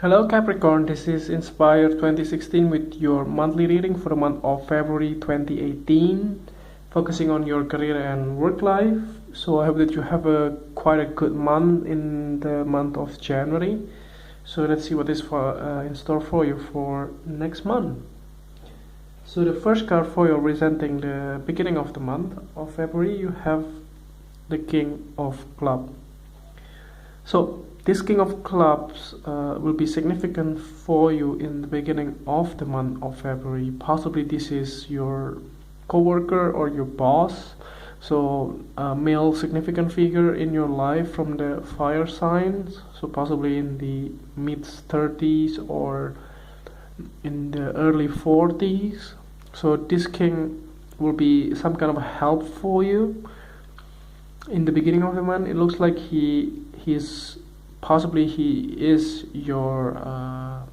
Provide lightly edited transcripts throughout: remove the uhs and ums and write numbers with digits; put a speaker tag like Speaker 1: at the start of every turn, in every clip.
Speaker 1: Hello Capricorn, this is Inspire 2016 with your monthly reading for the month of February 2018, focusing on your career and work life. So I hope that you have a quite a good month in the month of January. So let's see what is in store for you for next month. So the first card for you representing the beginning of the month of February, you have the King of Clubs. So this King of Clubs will be significant for you in the beginning of the month of February. Possibly this is your co-worker or your boss. So a male significant figure in your life from the fire signs. So possibly in the mid 30s or in the early 40s. So this king will be some kind of help for you in the beginning of the month. It looks like he's possibly he is your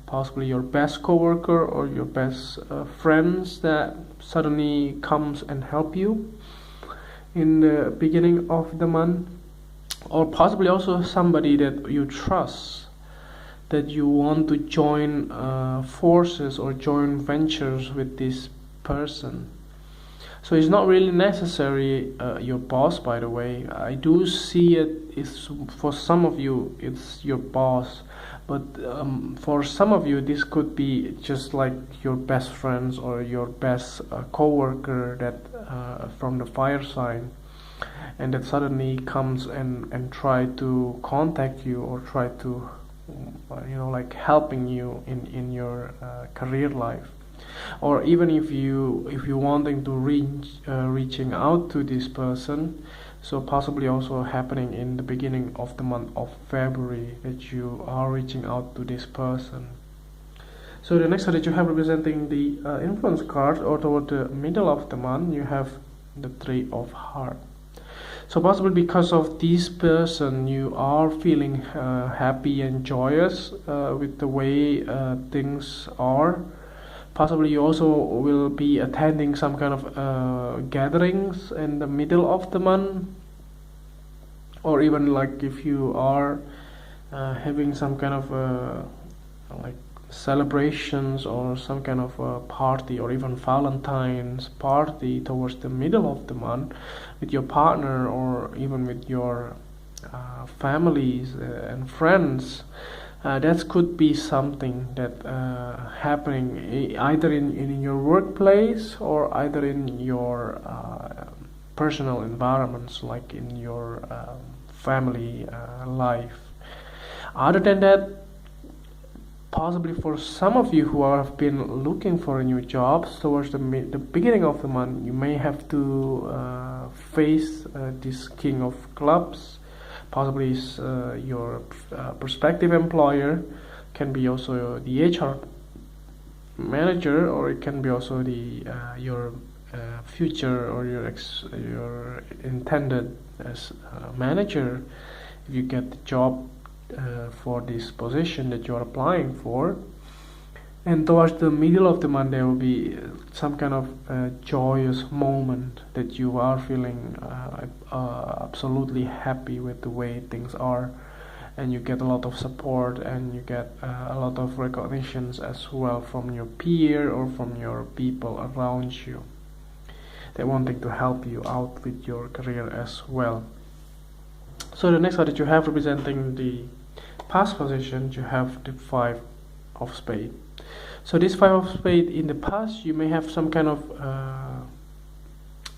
Speaker 1: possibly your best coworker or your best friends that suddenly comes and help you in the beginning of the month, or possibly also somebody that you trust, that you want to join forces or join ventures with this person. So it's not really necessary your boss, by the way. I do see it's for some of you it's your boss, but for some of you this could be just like your best friends or your best co-worker that from the fire sign, and that suddenly comes and try to contact you or try to like helping you in your career life. Or even if you wanting to reaching out to this person, so possibly also happening in the beginning of the month of February that you are reaching out to this person. So the next card that you have representing the influence card, or toward the middle of the month, you have the Three of Hearts. So possibly because of this person you are feeling happy and joyous with the way things are. Possibly you also will be attending some kind of gatherings in the middle of the month, or even like if you are having some kind of like celebrations or some kind of party, or even Valentine's party towards the middle of the month with your partner, or even with your families and friends. That could be something that happening either in your workplace or either in your personal environments, like in your family life. Other than that, possibly for some of you who have been looking for a new job towards the beginning of the month, you may have to face this King of Clubs. Possibly your prospective employer, can be also the HR manager, or it can be also the your future or your intended as manager if you get the job for this position that you are applying for. And towards the middle of the month there will be some kind of joyous moment that you are feeling absolutely happy with the way things are, and you get a lot of support, and you get a lot of recognitions as well from your peer or from your people around you. They're wanting to help you out with your career as well. So the next card that you have representing the past position, you have the Five of Spades. So this Five of Spades, in the past you may have some kind of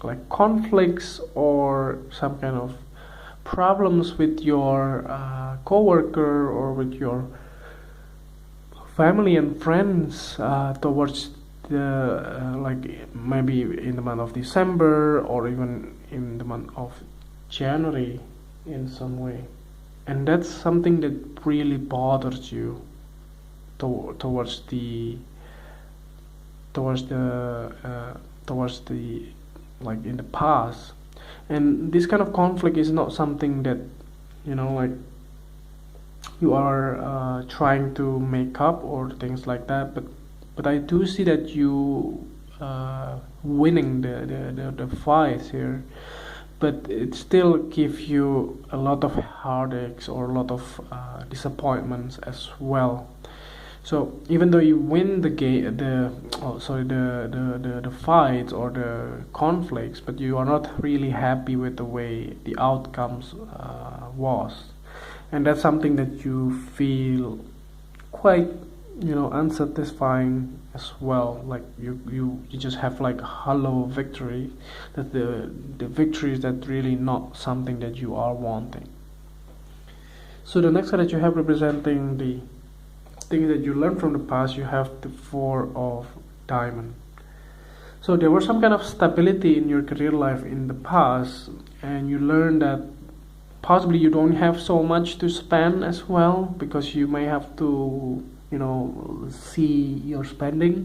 Speaker 1: like conflicts or some kind of problems with your co-worker or with your family and friends towards the like maybe in the month of December or even in the month of January in some way, and that's something that really bothers you towards the like in the past. And this kind of conflict is not something that like you are trying to make up or things like that, but I do see that you winning the fight here. but it still gives you a lot of heartaches or a lot of disappointments as well. So even though you win the game, the fights or the conflicts, but you are not really happy with the way the outcomes was, and that's something that you feel quite, unsatisfying as well. Like you just have like a hollow victory, that the victory is that really not something that you are wanting. So the next card that you have representing the things that you learned from the past, you have the Four of Diamond. So there was some kind of stability in your career life in the past, and you learned that possibly you don't have so much to spend as well, because you may have to see your spending,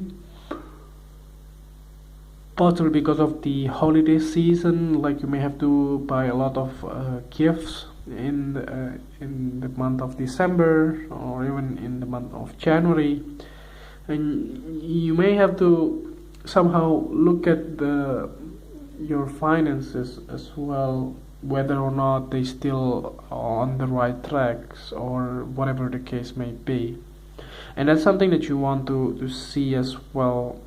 Speaker 1: possibly because of the holiday season. Like you may have to buy a lot of gifts in the month of December, or even in the month of January, and you may have to somehow look at your finances as well, whether or not they still are on the right tracks, or whatever the case may be. And that's something that you want to see as well,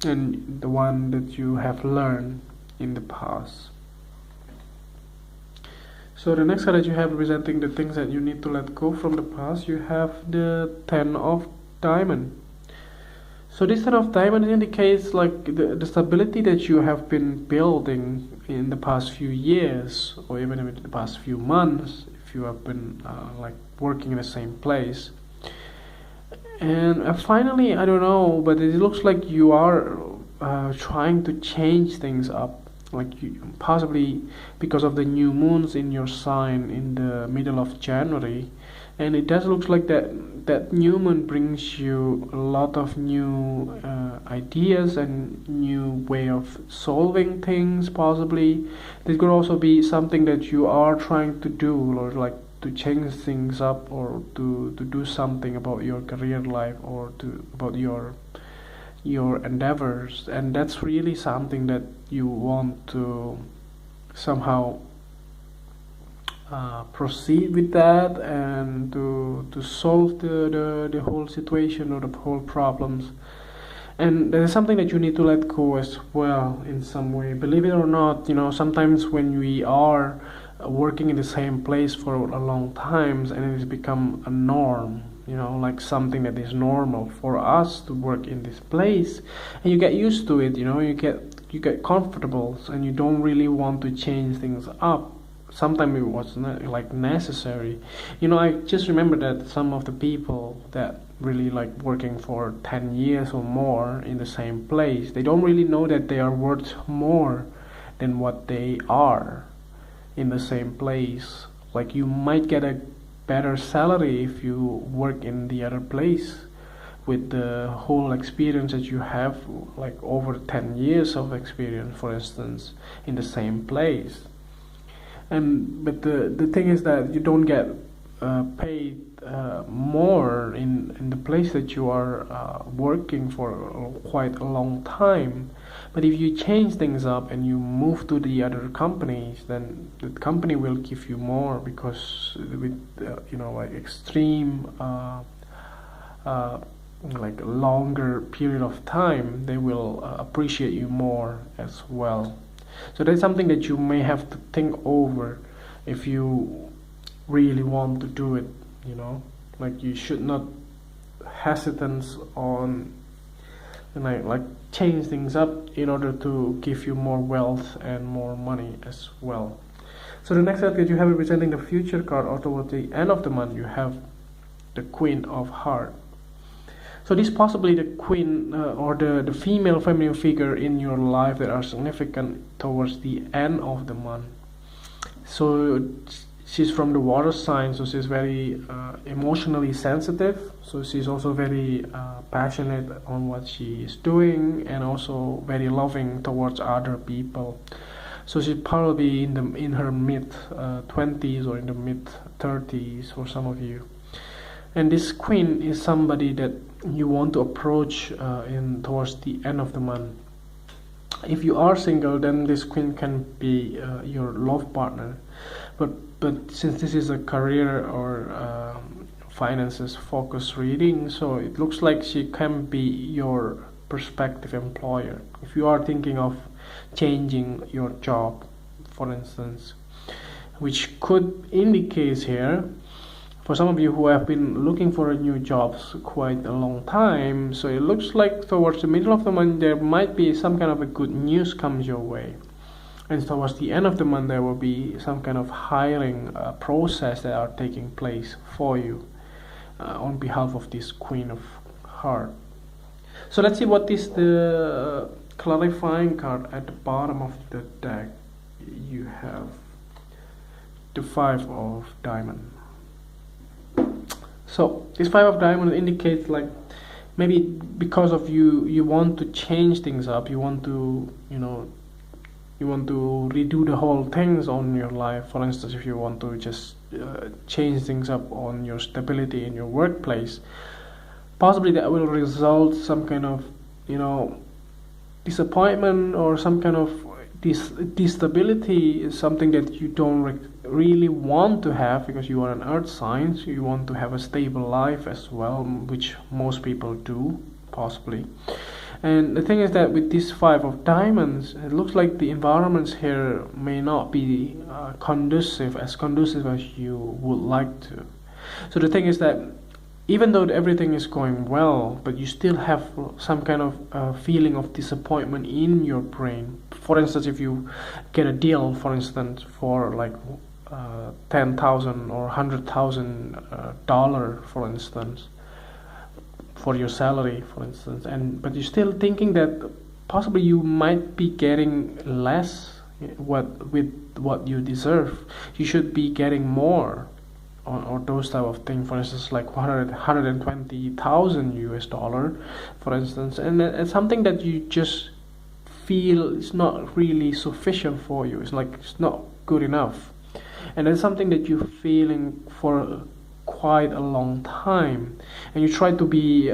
Speaker 1: and the one that you have learned in the past. So the next card that you have representing the things that you need to let go from the past, you have the Ten of Diamond. So this Ten of Diamond indicates like the stability that you have been building in the past few years, or even in the past few months, if you have been like working in the same place. And finally, I don't know, but it looks like you are trying to change things up, like possibly because of the new moons in your sign in the middle of January. And it does look like that new moon brings you a lot of new ideas and new way of solving things. Possibly this could also be something that you are trying to do, or like to change things up, or to do something about your career life, or about your endeavors. And that's really something that you want to somehow proceed with that, and to solve the whole situation or the whole problems. And that is something that you need to let go as well in some way. Believe it or not, sometimes when we are working in the same place for a long time, and it has become a norm, like something that is normal for us to work in this place, and you get used to it, you get comfortable, and you don't really want to change things up. Sometimes it was like necessary. I just remember that some of the people that really like working for 10 years or more in the same place, they don't really know that they are worth more than what they are in the same place. Like you might get a better salary if you work in the other place, with the whole experience that you have, like over 10 years of experience, for instance, in the same place. But the thing is that you don't get paid more in the place that you are working for quite a long time. But if you change things up and you move to the other companies, then the company will give you more, because with like extreme like a longer period of time, they will appreciate you more as well. So that's something that you may have to think over if you really want to do it. Like you should not hesitate on like change things up in order to give you more wealth and more money as well. So the next card that you have representing the future card, or towards the end of the month, you have the Queen of Hearts. So this is possibly the queen or the female feminine figure in your life that are significant towards the end of the month. So she's from the water sign, so she's very emotionally sensitive. So she's also very passionate on what she is doing, and also very loving towards other people. So she's probably in her mid 20s or in the mid 30s for some of you. And this queen is somebody that you want to approach in towards the end of the month. If you are single, then this queen can be your love partner, but since this is a career or finances focused reading, so it looks like she can be your prospective employer if you are thinking of changing your job, for instance, which could indicate here for some of you who have been looking for a new jobs quite a long time. So it looks like towards the middle of the month there might be some kind of a good news comes your way, and towards the end of the month there will be some kind of hiring process that are taking place for you on behalf of this Queen of Hearts. So let's see what is the clarifying card at the bottom of the deck. You have the Five of Diamonds. So this Five of Diamonds indicates like maybe because of you want to change things up, you want to redo the whole things on your life. For instance, if you want to just change things up on your stability in your workplace, possibly that will result some kind of disappointment or some kind of instability is something that you don't really want to have, because you are an earth sign, so you want to have a stable life as well, which most people do possibly. And the thing is that with this Five of Diamonds, it looks like the environments here may not be conducive as you would like to. So the thing is that even though everything is going well, but you still have some kind of feeling of disappointment in your brain. For instance, if you get a deal, for instance, for like $10,000 or $100,000, for instance, for your salary, for instance, but you're still thinking that possibly you might be getting less with what you deserve. You should be getting more. Or those type of thing, for instance, like 120,000 US dollar, for instance, and it's something that you just feel is not really sufficient for you. It's like it's not good enough, and it's something that you're feeling for quite a long time, and you try to be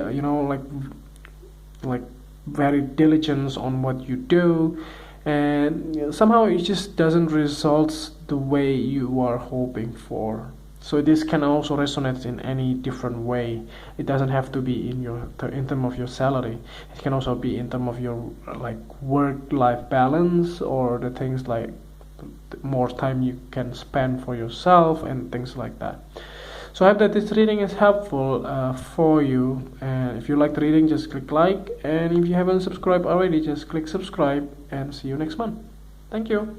Speaker 1: like very diligent on what you do, and somehow it just doesn't result the way you are hoping for. So this can also resonate in any different way. It doesn't have to be in terms of your salary. It can also be in terms of your like work-life balance, or the things like more time you can spend for yourself and things like that. So I hope that this reading is helpful for you. And if you like the reading, just click like. And if you haven't subscribed already, just click subscribe. And see you next month. Thank you.